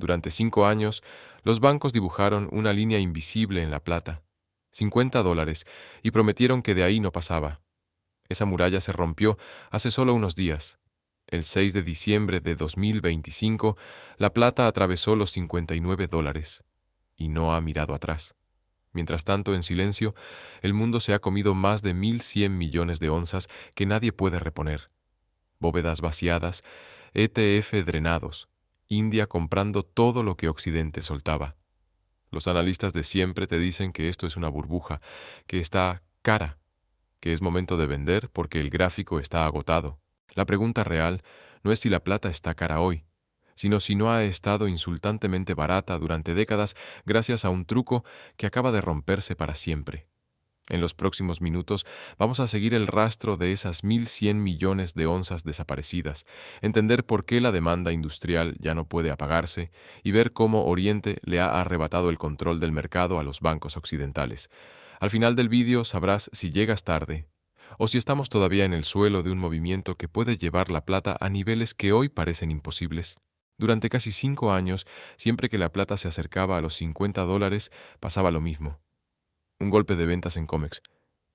Durante 5 años, los bancos dibujaron una línea invisible en la plata, $50, y prometieron que de ahí no pasaba. Esa muralla se rompió hace solo unos días. El 6 de diciembre de 2025, la plata atravesó los $59 y no ha mirado atrás. Mientras tanto, en silencio, el mundo se ha comido más de 1.100 millones de onzas que nadie puede reponer. Bóvedas vaciadas, ETF drenados, India comprando todo lo que Occidente soltaba. Los analistas de siempre te dicen que esto es una burbuja, que está cara, que es momento de vender porque el gráfico está agotado. La pregunta real no es si la plata está cara hoy, sino si no ha estado insultantemente barata durante décadas gracias a un truco que acaba de romperse para siempre. En los próximos minutos vamos a seguir el rastro de esas 1.100 millones de onzas desaparecidas, entender por qué la demanda industrial ya no puede apagarse y ver cómo Oriente le ha arrebatado el control del mercado a los bancos occidentales. Al final del vídeo sabrás si llegas tarde o si estamos todavía en el suelo de un movimiento que puede llevar la plata a niveles que hoy parecen imposibles. Durante casi 5 años, siempre que la plata se acercaba a los $50, pasaba lo mismo. Un golpe de ventas en Comex,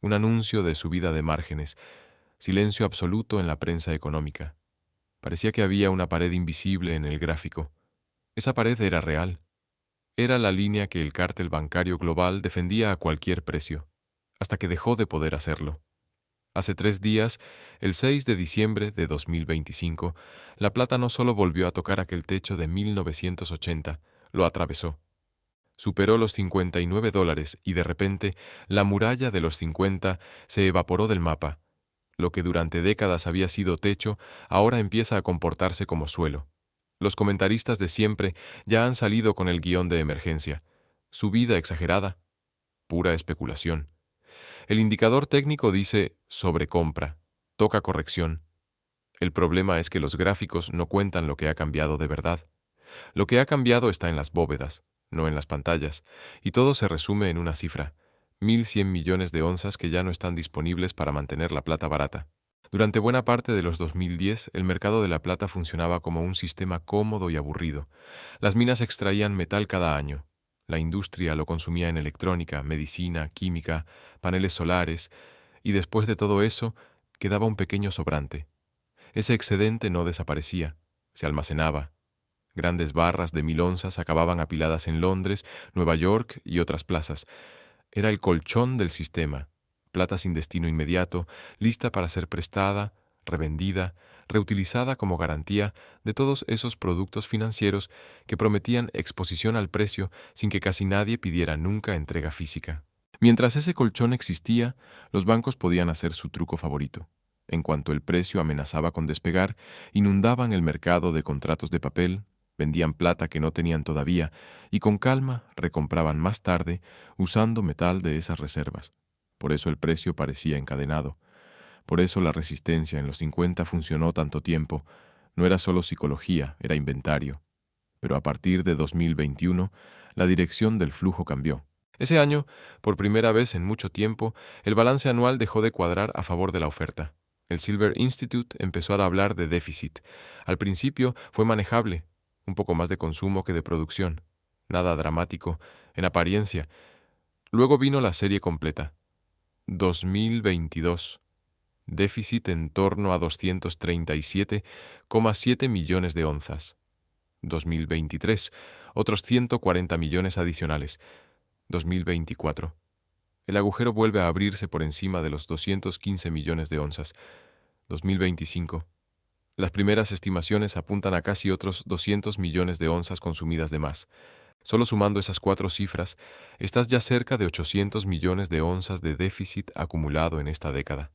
un anuncio de subida de márgenes, silencio absoluto en la prensa económica. Parecía que había una pared invisible en el gráfico. Esa pared era real. Era la línea que el cártel bancario global defendía a cualquier precio, hasta que dejó de poder hacerlo. Hace 3 días, el 6 de diciembre de 2025, la plata no solo volvió a tocar aquel techo de 1980, lo atravesó. Superó los $59 y de repente la muralla de los 50 se evaporó del mapa. Lo que durante décadas había sido techo, ahora empieza a comportarse como suelo. Los comentaristas de siempre ya han salido con el guión de emergencia. Subida exagerada, pura especulación. El indicador técnico dice sobrecompra, toca corrección. El problema es que los gráficos no cuentan lo que ha cambiado de verdad. Lo que ha cambiado está en las bóvedas, no en las pantallas, y todo se resume en una cifra: 1.100 millones de onzas que ya no están disponibles para mantener la plata barata. Durante buena parte de los 2010, el mercado de la plata funcionaba como un sistema cómodo y aburrido. Las minas extraían metal cada año. La industria lo consumía en electrónica, medicina, química, paneles solares, y después de todo eso, quedaba un pequeño sobrante. Ese excedente no desaparecía, se almacenaba. Grandes barras de 1.000 onzas acababan apiladas en Londres, Nueva York y otras plazas. Era el colchón del sistema, plata sin destino inmediato, lista para ser prestada, revendida, reutilizada como garantía de todos esos productos financieros que prometían exposición al precio sin que casi nadie pidiera nunca entrega física. Mientras ese colchón existía, los bancos podían hacer su truco favorito. En cuanto el precio amenazaba con despegar, inundaban el mercado de contratos de papel, vendían plata que no tenían todavía y con calma recompraban más tarde usando metal de esas reservas. Por eso el precio parecía encadenado. Por eso la resistencia en los 50 funcionó tanto tiempo. No era solo psicología, era inventario. Pero a partir de 2021, la dirección del flujo cambió. Ese año, por primera vez en mucho tiempo, el balance anual dejó de cuadrar a favor de la oferta. El Silver Institute empezó a hablar de déficit. Al principio fue manejable, un poco más de consumo que de producción. Nada dramático, en apariencia. Luego vino la serie completa. 2022. Déficit en torno a 237,7 millones de onzas. 2023. Otros 140 millones adicionales. 2024. El agujero vuelve a abrirse por encima de los 215 millones de onzas. 2025. Las primeras estimaciones apuntan a casi otros 200 millones de onzas consumidas de más. Solo sumando esas 4 cifras, estás ya cerca de 800 millones de onzas de déficit acumulado en esta década.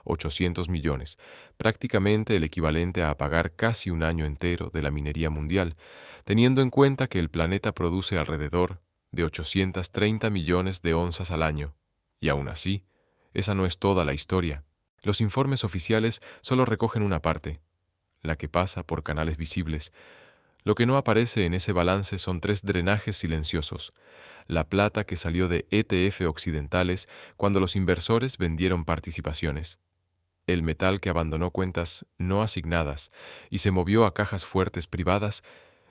800 millones, prácticamente el equivalente a pagar casi un año entero de la minería mundial, teniendo en cuenta que el planeta produce alrededor de 830 millones de onzas al año. Y aún así, esa no es toda la historia. Los informes oficiales solo recogen una parte, la que pasa por canales visibles. Lo que no aparece en ese balance son 3 drenajes silenciosos: la plata que salió de ETF occidentales cuando los inversores vendieron participaciones, el metal que abandonó cuentas no asignadas y se movió a cajas fuertes privadas,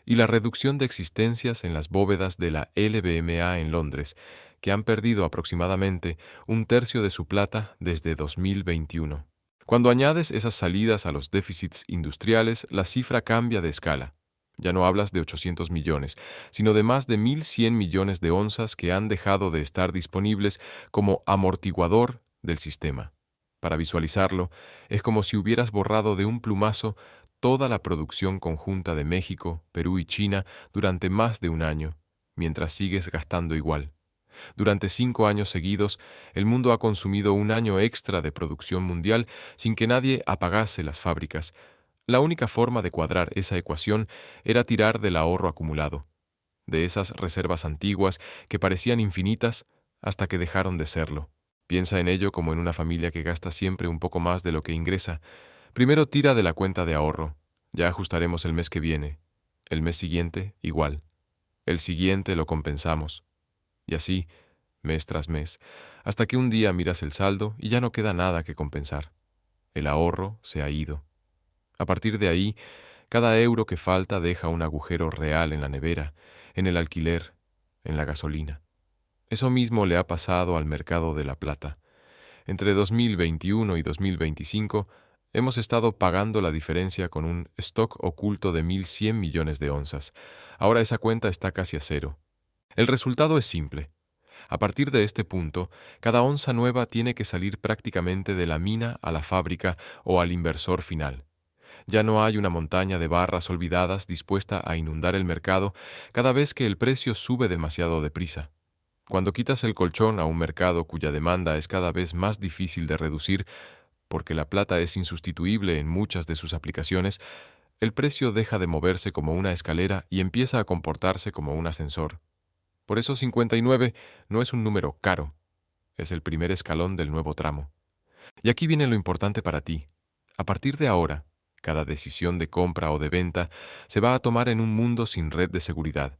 y la reducción de existencias en las bóvedas de la LBMA en Londres, que han perdido aproximadamente un tercio de su plata desde 2021. Cuando añades esas salidas a los déficits industriales, la cifra cambia de escala. Ya no hablas de 800 millones, sino de más de 1.100 millones de onzas que han dejado de estar disponibles como amortiguador del sistema. Para visualizarlo, es como si hubieras borrado de un plumazo toda la producción conjunta de México, Perú y China durante más de un año, mientras sigues gastando igual. Durante 5 años seguidos, el mundo ha consumido un año extra de producción mundial sin que nadie apagase las fábricas. La única forma de cuadrar esa ecuación era tirar del ahorro acumulado, de esas reservas antiguas que parecían infinitas hasta que dejaron de serlo. Piensa en ello como en una familia que gasta siempre un poco más de lo que ingresa. Primero tira de la cuenta de ahorro. Ya ajustaremos el mes que viene. El mes siguiente, igual. El siguiente lo compensamos. Y así, mes tras mes, hasta que un día miras el saldo y ya no queda nada que compensar. El ahorro se ha ido. A partir de ahí, cada euro que falta deja un agujero real en la nevera, en el alquiler, en la gasolina. Eso mismo le ha pasado al mercado de la plata. Entre 2021 y 2025 hemos estado pagando la diferencia con un stock oculto de 1.100 millones de onzas. Ahora esa cuenta está casi a cero. El resultado es simple. A partir de este punto, cada onza nueva tiene que salir prácticamente de la mina a la fábrica o al inversor final. Ya no hay una montaña de barras olvidadas dispuesta a inundar el mercado cada vez que el precio sube demasiado deprisa. Cuando quitas el colchón a un mercado cuya demanda es cada vez más difícil de reducir, porque la plata es insustituible en muchas de sus aplicaciones, el precio deja de moverse como una escalera y empieza a comportarse como un ascensor. Por eso 59 no es un número caro, es el primer escalón del nuevo tramo. Y aquí viene lo importante para ti. A partir de ahora, cada decisión de compra o de venta se va a tomar en un mundo sin red de seguridad.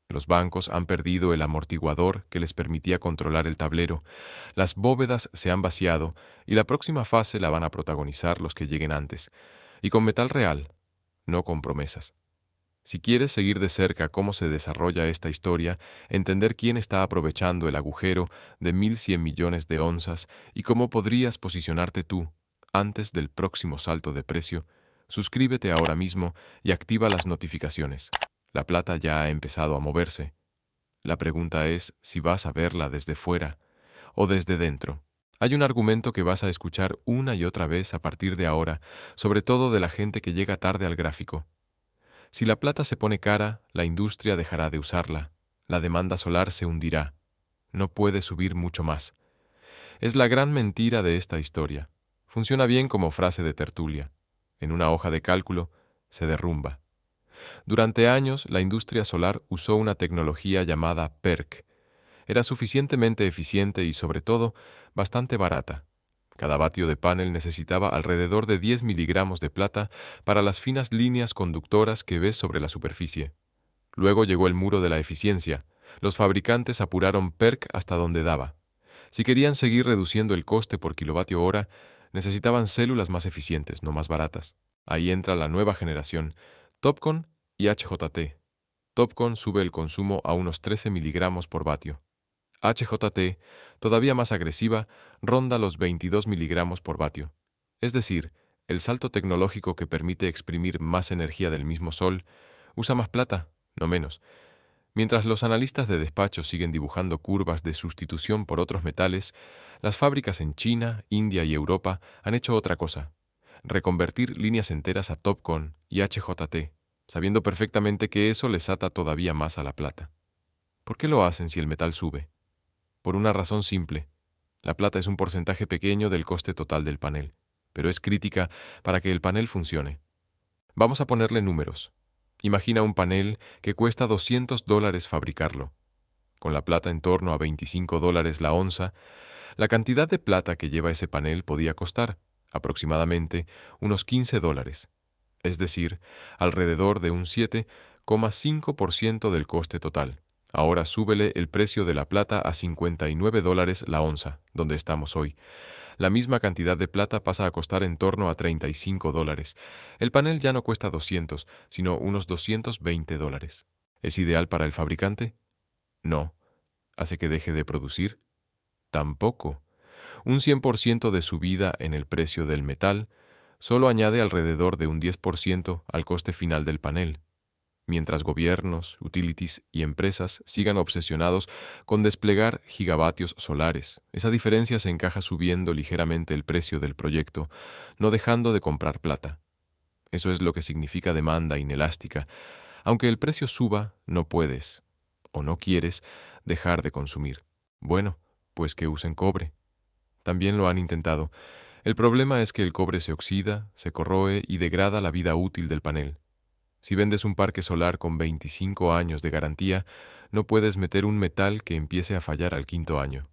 Los bancos han perdido el amortiguador que les permitía controlar el tablero, las bóvedas se han vaciado y la próxima fase la van a protagonizar los que lleguen antes, y con metal real, no con promesas. Si quieres seguir de cerca cómo se desarrolla esta historia, entender quién está aprovechando el agujero de 1.100 millones de onzas y cómo podrías posicionarte tú antes del próximo salto de precio, suscríbete ahora mismo y activa las notificaciones. La plata ya ha empezado a moverse. La pregunta es si vas a verla desde fuera o desde dentro. Hay un argumento que vas a escuchar una y otra vez a partir de ahora, sobre todo de la gente que llega tarde al gráfico. Si la plata se pone cara, la industria dejará de usarla. La demanda solar se hundirá. No puede subir mucho más. Es la gran mentira de esta historia. Funciona bien como frase de tertulia. En una hoja de cálculo, se derrumba. Durante años, la industria solar usó una tecnología llamada PERC. Era suficientemente eficiente y, sobre todo, bastante barata. Cada vatio de panel necesitaba alrededor de 10 miligramos de plata para las finas líneas conductoras que ves sobre la superficie. Luego llegó el muro de la eficiencia. Los fabricantes apuraron PERC hasta donde daba. Si querían seguir reduciendo el coste por kilovatio hora, necesitaban células más eficientes, no más baratas. Ahí entra la nueva generación, TOPCon y HJT. TOPCon sube el consumo a unos 13 miligramos por vatio. HJT, todavía más agresiva, ronda los 22 miligramos por vatio. Es decir, el salto tecnológico que permite exprimir más energía del mismo sol usa más plata, no menos. Mientras los analistas de despacho siguen dibujando curvas de sustitución por otros metales, las fábricas en China, India y Europa han hecho otra cosa: reconvertir líneas enteras a TOPCon y HJT, sabiendo perfectamente que eso les ata todavía más a la plata. ¿Por qué lo hacen si el metal sube? Por una razón simple. La plata es un porcentaje pequeño del coste total del panel, pero es crítica para que el panel funcione. Vamos a ponerle números. Imagina un panel que cuesta $200 fabricarlo. Con la plata en torno a $25 la onza, la cantidad de plata que lleva ese panel podía costar aproximadamente unos $15, es decir, alrededor de un 7,5% del coste total. Ahora súbele el precio de la plata a $59 la onza, donde estamos hoy. La misma cantidad de plata pasa a costar en torno a $35. El panel ya no cuesta 200, sino unos $220. ¿Es ideal para el fabricante? No. ¿Hace que deje de producir? Tampoco. Un 100% de subida en el precio del metal solo añade alrededor de un 10% al coste final del panel, mientras gobiernos, utilities y empresas sigan obsesionados con desplegar gigavatios solares. Esa diferencia se encaja subiendo ligeramente el precio del proyecto, no dejando de comprar plata. Eso es lo que significa demanda inelástica. Aunque el precio suba, no puedes, o no quieres, dejar de consumir. Bueno, pues que usen cobre. También lo han intentado. El problema es que el cobre se oxida, se corroe y degrada la vida útil del panel. Si vendes un parque solar con 25 años de garantía, no puedes meter un metal que empiece a fallar al quinto año.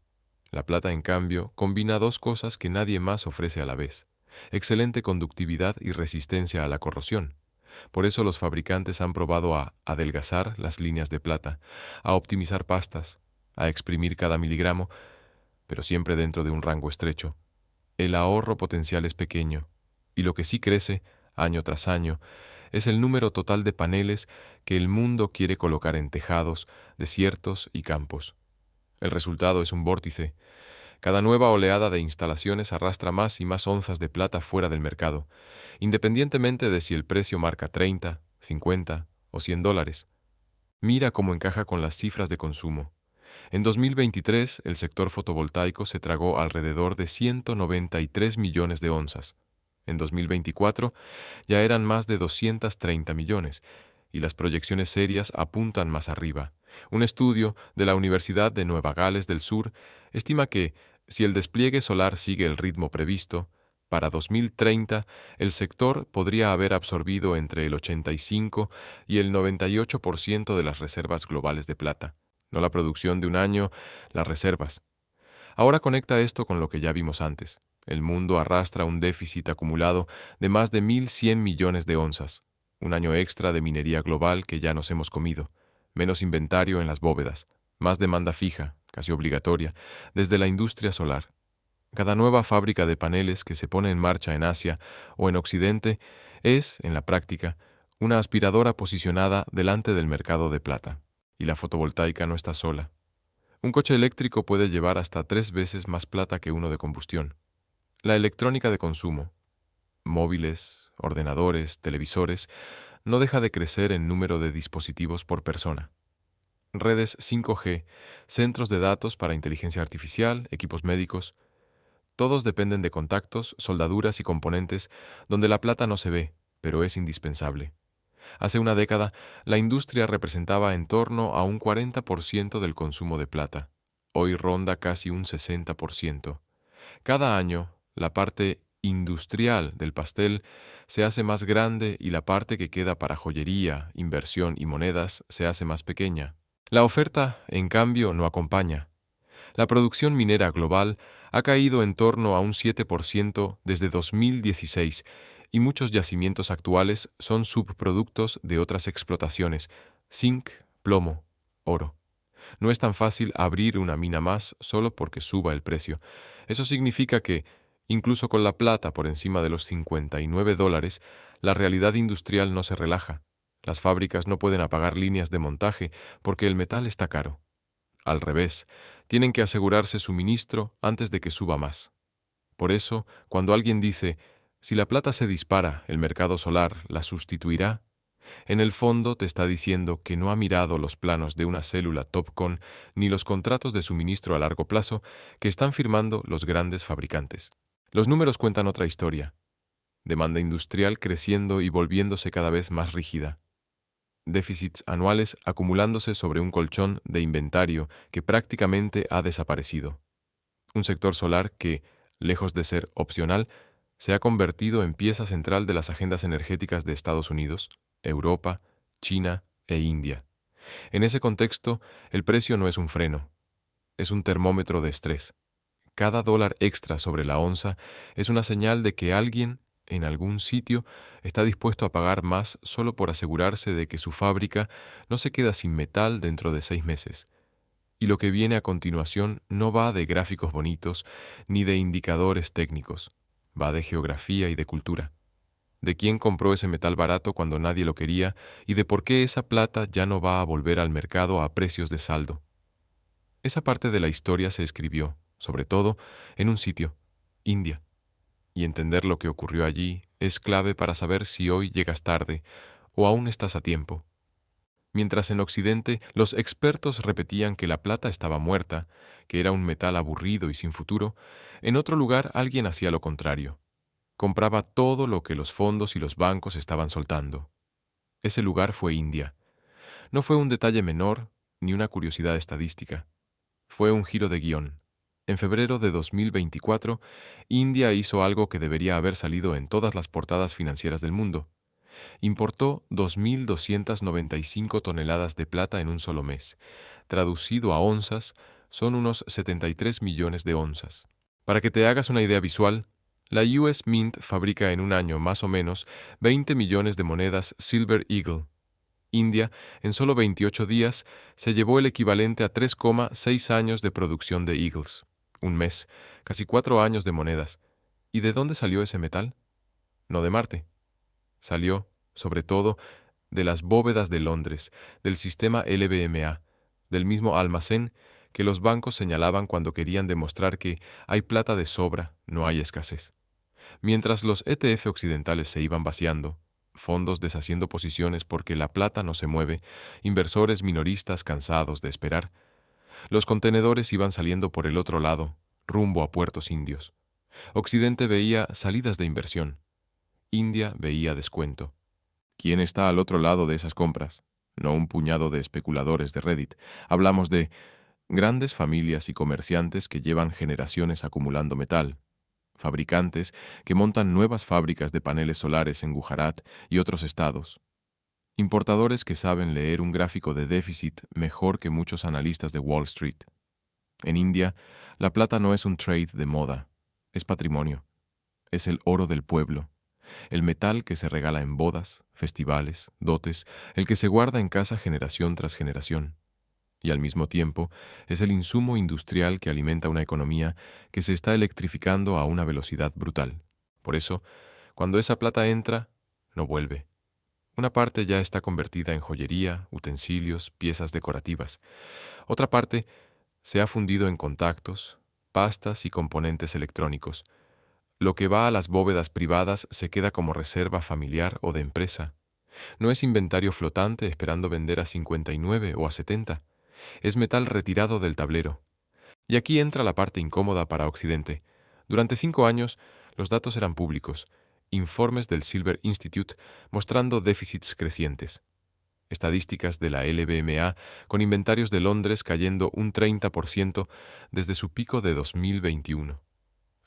La plata, en cambio, combina dos cosas que nadie más ofrece a la vez: excelente conductividad y resistencia a la corrosión. Por eso los fabricantes han probado a adelgazar las líneas de plata, a optimizar pastas, a exprimir cada miligramo, pero siempre dentro de un rango estrecho. El ahorro potencial es pequeño, y lo que sí crece, año tras año, es el número total de paneles que el mundo quiere colocar en tejados, desiertos y campos. El resultado es un vórtice. Cada nueva oleada de instalaciones arrastra más y más onzas de plata fuera del mercado, independientemente de si el precio marca 30, 50 o $100. Mira cómo encaja con las cifras de consumo. En 2023, el sector fotovoltaico se tragó alrededor de 193 millones de onzas. En 2024 ya eran más de 230 millones, y las proyecciones serias apuntan más arriba. Un estudio de la Universidad de Nueva Gales del Sur estima que, si el despliegue solar sigue el ritmo previsto, para 2030 el sector podría haber absorbido entre el 85 y el 98% de las reservas globales de plata. No la producción de un año, las reservas. Ahora conecta esto con lo que ya vimos antes. El mundo arrastra un déficit acumulado de más de 1.100 millones de onzas, un año extra de minería global que ya nos hemos comido, menos inventario en las bóvedas, más demanda fija, casi obligatoria, desde la industria solar. Cada nueva fábrica de paneles que se pone en marcha en Asia o en Occidente es, en la práctica, una aspiradora posicionada delante del mercado de plata. Y la fotovoltaica no está sola. Un coche eléctrico puede llevar hasta 3 veces más plata que uno de combustión. La electrónica de consumo, móviles, ordenadores, televisores, no deja de crecer en número de dispositivos por persona. Redes 5G, centros de datos para inteligencia artificial, equipos médicos, todos dependen de contactos, soldaduras y componentes donde la plata no se ve, pero es indispensable. Hace una década, la industria representaba en torno a un 40% del consumo de plata. Hoy ronda casi un 60%. Cada año, la parte industrial del pastel se hace más grande y la parte que queda para joyería, inversión y monedas se hace más pequeña. La oferta, en cambio, no acompaña. La producción minera global ha caído en torno a un 7% desde 2016 y muchos yacimientos actuales son subproductos de otras explotaciones: zinc, plomo, oro. No es tan fácil abrir una mina más solo porque suba el precio. Eso significa que, incluso con la plata por encima de los $59, la realidad industrial no se relaja. Las fábricas no pueden apagar líneas de montaje porque el metal está caro. Al revés, tienen que asegurarse suministro antes de que suba más. Por eso, cuando alguien dice, si la plata se dispara, el mercado solar la sustituirá, en el fondo te está diciendo que no ha mirado los planos de una célula TOPCon ni los contratos de suministro a largo plazo que están firmando los grandes fabricantes. Los números cuentan otra historia: demanda industrial creciendo y volviéndose cada vez más rígida. Déficits anuales acumulándose sobre un colchón de inventario que prácticamente ha desaparecido. Un sector solar que, lejos de ser opcional, se ha convertido en pieza central de las agendas energéticas de Estados Unidos, Europa, China e India. En ese contexto, el precio no es un freno, es un termómetro de estrés. Cada dólar extra sobre la onza es una señal de que alguien, en algún sitio, está dispuesto a pagar más solo por asegurarse de que su fábrica no se queda sin metal dentro de 6 meses. Y lo que viene a continuación no va de gráficos bonitos ni de indicadores técnicos, va de geografía y de cultura, de quién compró ese metal barato cuando nadie lo quería y de por qué esa plata ya no va a volver al mercado a precios de saldo. Esa parte de la historia se escribió, sobre todo, en un sitio, India, y entender lo que ocurrió allí es clave para saber si hoy llegas tarde o aún estás a tiempo. Mientras en Occidente los expertos repetían que la plata estaba muerta, que era un metal aburrido y sin futuro, en otro lugar alguien hacía lo contrario. Compraba todo lo que los fondos y los bancos estaban soltando. Ese lugar fue India. No fue un detalle menor ni una curiosidad estadística. Fue un giro de guión. En febrero de 2024, India hizo algo que debería haber salido en todas las portadas financieras del mundo. Importó 2.295 toneladas de plata en un solo mes. Traducido a onzas, son unos 73 millones de onzas. Para que te hagas una idea visual, la US Mint fabrica en un año más o menos 20 millones de monedas Silver Eagle. India, en solo 28 días, se llevó el equivalente a 3,6 años de producción de Eagles. Un mes, casi 4 años de monedas. ¿Y de dónde salió ese metal? No de Marte. Salió, sobre todo, de las bóvedas de Londres, del sistema LBMA, del mismo almacén que los bancos señalaban cuando querían demostrar que hay plata de sobra, no hay escasez. Mientras los ETF occidentales se iban vaciando, fondos deshaciendo posiciones porque la plata no se mueve, inversores minoristas cansados de esperar, los contenedores iban saliendo por el otro lado, rumbo a puertos indios. Occidente veía salidas de inversión. India veía descuento. ¿Quién está al otro lado de esas compras? No un puñado de especuladores de Reddit. Hablamos de grandes familias y comerciantes que llevan generaciones acumulando metal, fabricantes que montan nuevas fábricas de paneles solares en Gujarat y otros estados, importadores que saben leer un gráfico de déficit mejor que muchos analistas de Wall Street. En India, la plata no es un trade de moda, es patrimonio, es el oro del pueblo. El metal que se regala en bodas, festivales, dotes, el que se guarda en casa generación tras generación. Y al mismo tiempo es el insumo industrial que alimenta una economía que se está electrificando a una velocidad brutal. Por eso, cuando esa plata entra, no vuelve. Una parte ya está convertida en joyería, utensilios, piezas decorativas. Otra parte se ha fundido en contactos, pastas y componentes electrónicos. Lo que va a las bóvedas privadas se queda como reserva familiar o de empresa. No es inventario flotante esperando vender a 59 o a 70. Es metal retirado del tablero. Y aquí entra la parte incómoda para Occidente. Durante 5 años, los datos eran públicos, informes del Silver Institute mostrando déficits crecientes, estadísticas de la LBMA con inventarios de Londres cayendo un 30% desde su pico de 2021.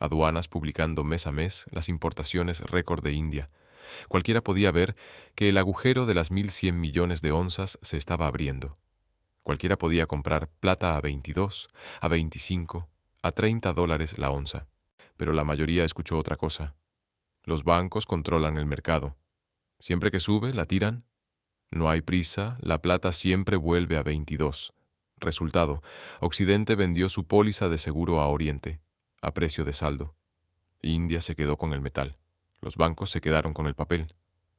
Aduanas publicando mes a mes las importaciones récord de India. Cualquiera podía ver que el agujero de las 1.100 millones de onzas se estaba abriendo. Cualquiera podía comprar plata a 22, a 25, a $30 la onza. Pero la mayoría escuchó otra cosa. Los bancos controlan el mercado. Siempre que sube, la tiran. No hay prisa, la plata siempre vuelve a 22. Resultado, Occidente vendió su póliza de seguro a Oriente, a precio de saldo. India se quedó con el metal. Los bancos se quedaron con el papel.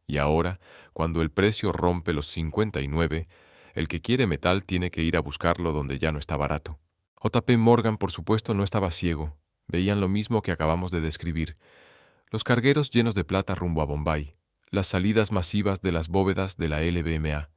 Y ahora, cuando el precio rompe los 59, el que quiere metal tiene que ir a buscarlo donde ya no está barato. JP Morgan, por supuesto, no estaba ciego. Veían lo mismo que acabamos de describir. Los cargueros llenos de plata rumbo a Bombay, las salidas masivas de las bóvedas de la LBMA,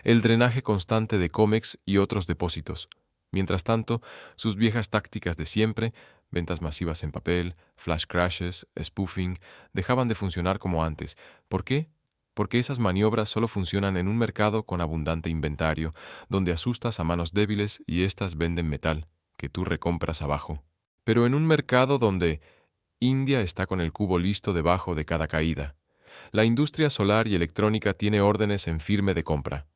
el drenaje constante de Comex y otros depósitos. Mientras tanto, sus viejas tácticas de siempre, ventas masivas en papel, flash crashes, spoofing, dejaban de funcionar como antes. ¿Por qué? Porque esas maniobras solo funcionan en un mercado con abundante inventario, donde asustas a manos débiles y éstas venden metal, que tú recompras abajo. Pero en un mercado donde India está con el cubo listo debajo de cada caída. La industria solar y electrónica tiene órdenes en firme de compra.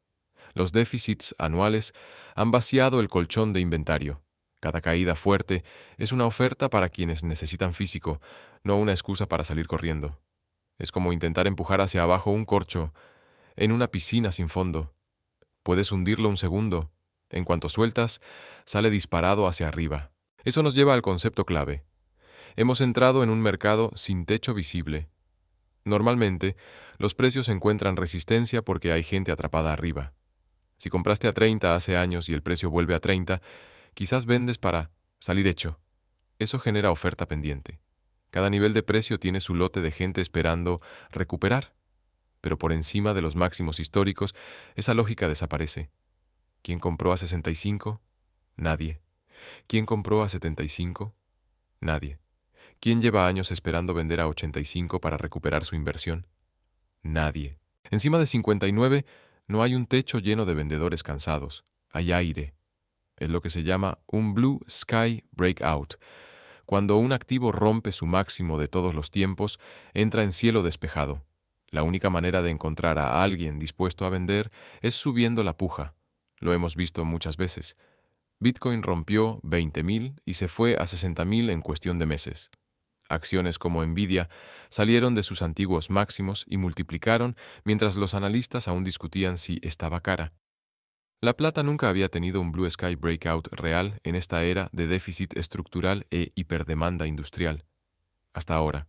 Los déficits anuales han vaciado el colchón de inventario. Cada caída fuerte es una oferta para quienes necesitan físico, no una excusa para salir corriendo. Es como intentar empujar hacia abajo un corcho en una piscina sin fondo. Puedes hundirlo un segundo, En cuanto sueltas, sale disparado hacia arriba. Eso nos lleva al concepto clave. Hemos entrado en un mercado sin techo visible. Normalmente, los precios encuentran resistencia porque hay gente atrapada arriba. Si compraste a 30 hace años y el precio vuelve a 30, quizás vendes para salir hecho. Eso genera oferta pendiente. Cada nivel de precio tiene su lote de gente esperando recuperar, pero por encima de los máximos históricos, esa lógica desaparece. ¿Quién compró a 65? Nadie. ¿Quién compró a 75? Nadie. ¿Quién lleva años esperando vender a 85 para recuperar su inversión? Nadie. Encima de 59 no hay un techo lleno de vendedores cansados. Hay aire. Es lo que se llama un Blue Sky Breakout. Cuando un activo rompe su máximo de todos los tiempos, entra en cielo despejado. La única manera de encontrar a alguien dispuesto a vender es subiendo la puja. Lo hemos visto muchas veces. Bitcoin rompió 20.000 y se fue a 60.000 en cuestión de meses. Acciones como Nvidia salieron de sus antiguos máximos y multiplicaron mientras los analistas aún discutían si estaba cara. La plata nunca había tenido un Blue Sky Breakout real en esta era de déficit estructural e hiperdemanda industrial. Hasta ahora.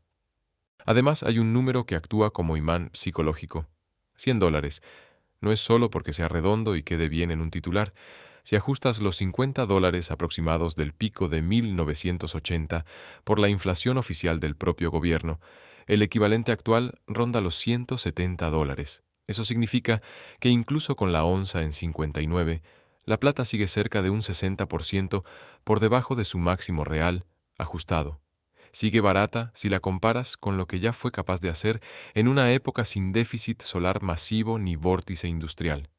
Además, hay un número que actúa como imán psicológico. $100. No es solo porque sea redondo y quede bien en un titular. Si ajustas los $50 aproximados del pico de 1980 por la inflación oficial del propio gobierno, el equivalente actual ronda los $170. Eso significa que incluso con la onza en 59, la plata sigue cerca de un 60% por debajo de su máximo real, ajustado. Sigue barata si la comparas con lo que ya fue capaz de hacer en una época sin déficit solar masivo ni vórtice industrial.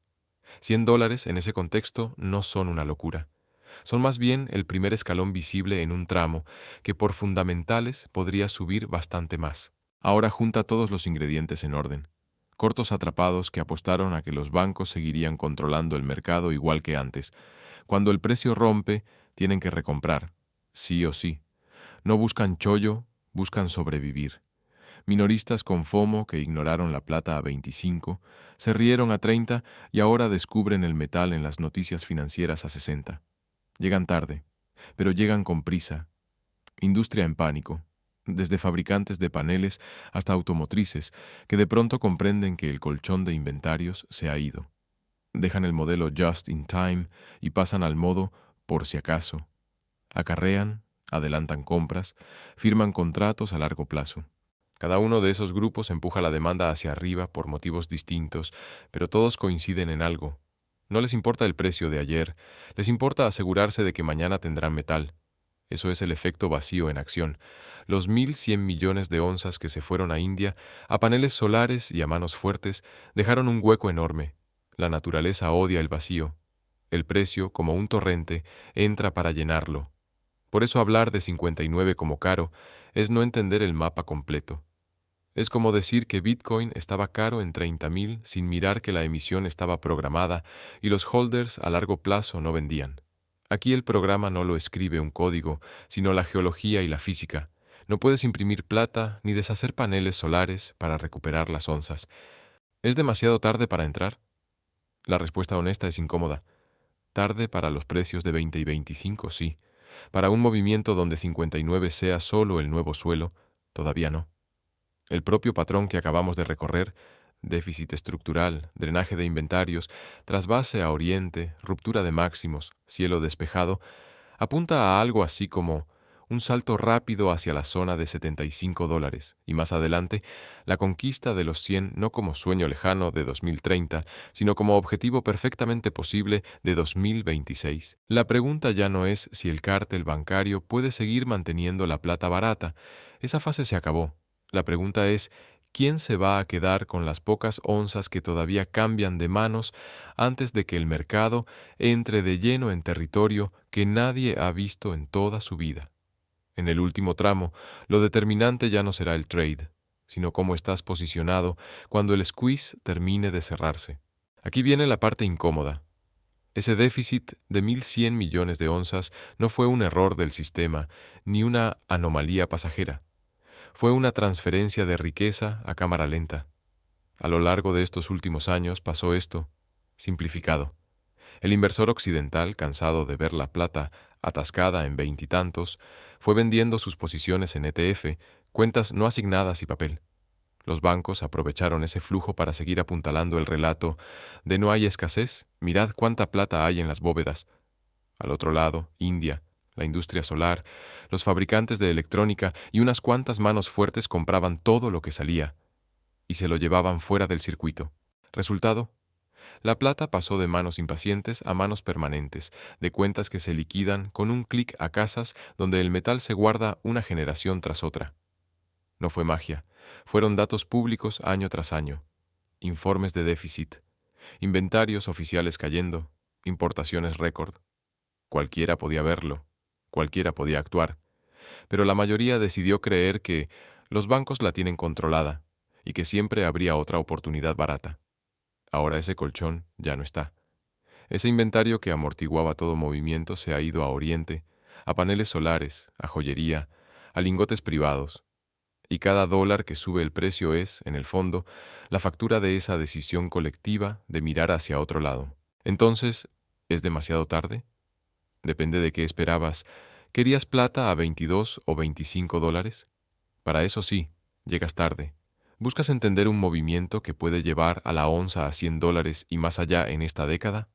$100 en ese contexto no son una locura. Son más bien el primer escalón visible en un tramo que por fundamentales podría subir bastante más. Ahora junta todos los ingredientes en orden. Cortos atrapados que apostaron a que los bancos seguirían controlando el mercado igual que antes. Cuando el precio rompe, tienen que recomprar, sí o sí. No buscan chollo, buscan sobrevivir. Minoristas con FOMO que ignoraron la plata a 25, se rieron a 30 y ahora descubren el metal en las noticias financieras a 60. Llegan tarde, pero llegan con prisa. Industria en pánico, desde fabricantes de paneles hasta automotrices, que de pronto comprenden que el colchón de inventarios se ha ido. Dejan el modelo just in time y pasan al modo por si acaso. Acarrean, adelantan compras, firman contratos a largo plazo. Cada uno de esos grupos empuja la demanda hacia arriba por motivos distintos, pero todos coinciden en algo. No les importa el precio de ayer, les importa asegurarse de que mañana tendrán metal. Eso es el efecto vacío en acción. Los 1.100 millones de onzas que se fueron a India, a paneles solares y a manos fuertes, dejaron un hueco enorme. La naturaleza odia el vacío. El precio, como un torrente, entra para llenarlo. Por eso hablar de 59 como caro es no entender el mapa completo. Es como decir que Bitcoin estaba caro en 30.000 sin mirar que la emisión estaba programada y los holders a largo plazo no vendían. Aquí el programa no lo escribe un código, sino la geología y la física. No puedes imprimir plata ni deshacer paneles solares para recuperar las onzas. ¿Es demasiado tarde para entrar? La respuesta honesta es incómoda. Tarde para los precios de 20 y 25, sí. Para un movimiento donde 59 sea solo el nuevo suelo, todavía no. El propio patrón que acabamos de recorrer, déficit estructural, drenaje de inventarios, trasvase a oriente, ruptura de máximos, cielo despejado, apunta a algo así como un salto rápido hacia la zona de $75 y más adelante la conquista de los 100 no como sueño lejano de 2030, sino como objetivo perfectamente posible de 2026. La pregunta ya no es si el cártel bancario puede seguir manteniendo la plata barata. Esa fase se acabó. La pregunta es, ¿quién se va a quedar con las pocas onzas que todavía cambian de manos antes de que el mercado entre de lleno en territorio que nadie ha visto en toda su vida? En el último tramo, lo determinante ya no será el trade, sino cómo estás posicionado cuando el squeeze termine de cerrarse. Aquí viene la parte incómoda. Ese déficit de 1.100 millones de onzas no fue un error del sistema, ni una anomalía pasajera. Fue una transferencia de riqueza a cámara lenta. A lo largo de estos últimos años pasó esto, simplificado. El inversor occidental, cansado de ver la plata atascada en veintitantos, fue vendiendo sus posiciones en ETF, cuentas no asignadas y papel. Los bancos aprovecharon ese flujo para seguir apuntalando el relato de no hay escasez, mirad cuánta plata hay en las bóvedas. Al otro lado, India, la industria solar, los fabricantes de electrónica y unas cuantas manos fuertes compraban todo lo que salía y se lo llevaban fuera del circuito. Resultado, la plata pasó de manos impacientes a manos permanentes, de cuentas que se liquidan con un clic a casas donde el metal se guarda una generación tras otra. No fue magia, fueron datos públicos año tras año, informes de déficit, inventarios oficiales cayendo, importaciones récord. Cualquiera podía verlo, cualquiera podía actuar, pero la mayoría decidió creer que los bancos la tienen controlada y que siempre habría otra oportunidad barata. Ahora ese colchón ya no está. Ese inventario que amortiguaba todo movimiento se ha ido a Oriente, a paneles solares, a joyería, a lingotes privados. Y cada dólar que sube el precio es, en el fondo, la factura de esa decisión colectiva de mirar hacia otro lado. Entonces, ¿es demasiado tarde? Depende de qué esperabas. ¿Querías plata a 22 o 25 dólares? Para eso sí, llegas tarde. ¿Buscas entender un movimiento que puede llevar a la onza a 100 dólares y más allá en esta década?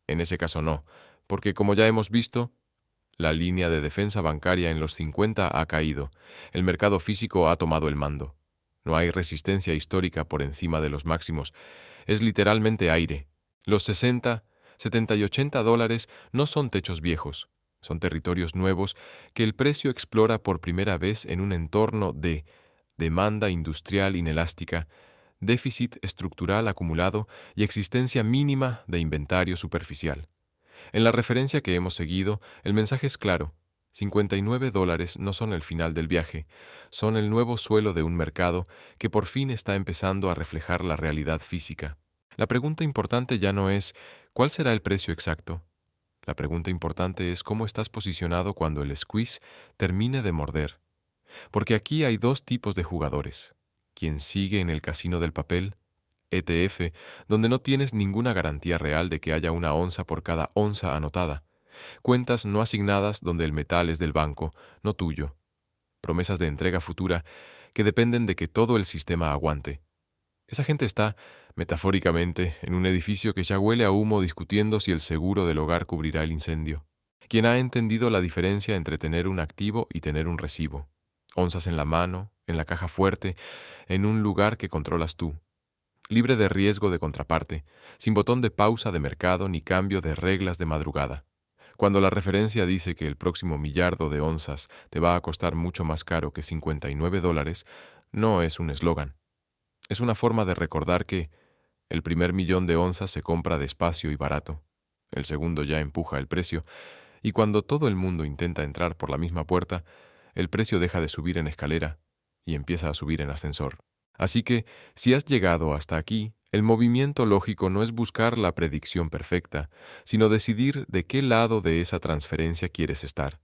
En ese caso no, porque como ya hemos visto, la línea de defensa bancaria en los 50 ha caído, el mercado físico ha tomado el mando. No hay resistencia histórica por encima de los máximos, es literalmente aire. Los 60, 70 y 80 dólares no son techos viejos, son territorios nuevos que el precio explora por primera vez en un entorno de demanda industrial inelástica, déficit estructural acumulado y existencia mínima de inventario superficial. En la referencia que hemos seguido, el mensaje es claro. 59 dólares no son el final del viaje, son el nuevo suelo de un mercado que por fin está empezando a reflejar la realidad física. La pregunta importante ya no es ¿cuál será el precio exacto? La pregunta importante es cómo estás posicionado cuando el squeeze termine de morder. Porque aquí hay dos tipos de jugadores. Quien sigue en el casino del papel, ETF, donde no tienes ninguna garantía real de que haya una onza por cada onza anotada. Cuentas no asignadas donde el metal es del banco, no tuyo. Promesas de entrega futura que dependen de que todo el sistema aguante. Esa gente está, metafóricamente, en un edificio que ya huele a humo discutiendo si el seguro del hogar cubrirá el incendio. Quien ha entendido la diferencia entre tener un activo y tener un recibo. Onzas en la mano, en la caja fuerte, en un lugar que controlas tú. Libre de riesgo de contraparte, sin botón de pausa de mercado ni cambio de reglas de madrugada. Cuando la referencia dice que el próximo millardo de onzas te va a costar mucho más caro que 59 dólares, no es un eslogan. Es una forma de recordar que el primer millón de onzas se compra despacio y barato. El segundo ya empuja el precio, y cuando todo el mundo intenta entrar por la misma puerta, el precio deja de subir en escalera y empieza a subir en ascensor. Así que, si has llegado hasta aquí, el movimiento lógico no es buscar la predicción perfecta, sino decidir de qué lado de esa transferencia quieres estar.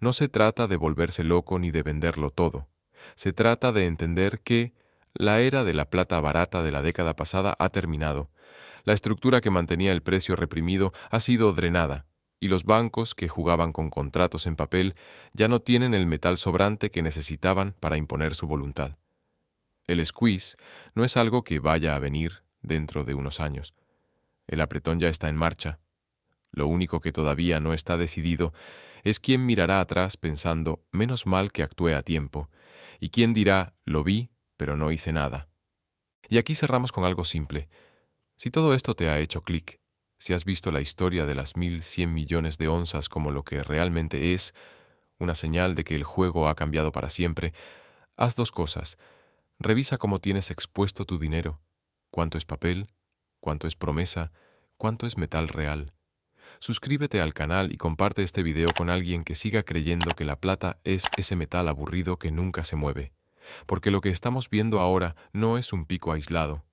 No se trata de volverse loco ni de venderlo todo. Se trata de entender que la era de la plata barata de la década pasada ha terminado. La estructura que mantenía el precio reprimido ha sido drenada, y los bancos que jugaban con contratos en papel ya no tienen el metal sobrante que necesitaban para imponer su voluntad. El squeeze no es algo que vaya a venir dentro de unos años. El apretón ya está en marcha. Lo único que todavía no está decidido es quién mirará atrás pensando, menos mal que actué a tiempo, y quién dirá, lo vi, pero no hice nada. Y aquí cerramos con algo simple. Si todo esto te ha hecho clic, si has visto la historia de las 1.100 millones de onzas como lo que realmente es, una señal de que el juego ha cambiado para siempre, haz dos cosas. Revisa cómo tienes expuesto tu dinero, cuánto es papel, cuánto es promesa, cuánto es metal real. Suscríbete al canal y comparte este video con alguien que siga creyendo que la plata es ese metal aburrido que nunca se mueve. Porque lo que estamos viendo ahora no es un pico aislado,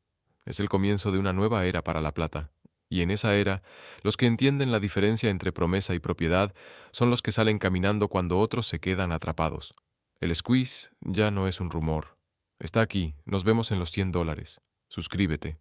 es el comienzo de una nueva era para la plata. Y en esa era, los que entienden la diferencia entre promesa y propiedad son los que salen caminando cuando otros se quedan atrapados. El squeeze ya no es un rumor. Está aquí, nos vemos en los 100 dólares. Suscríbete.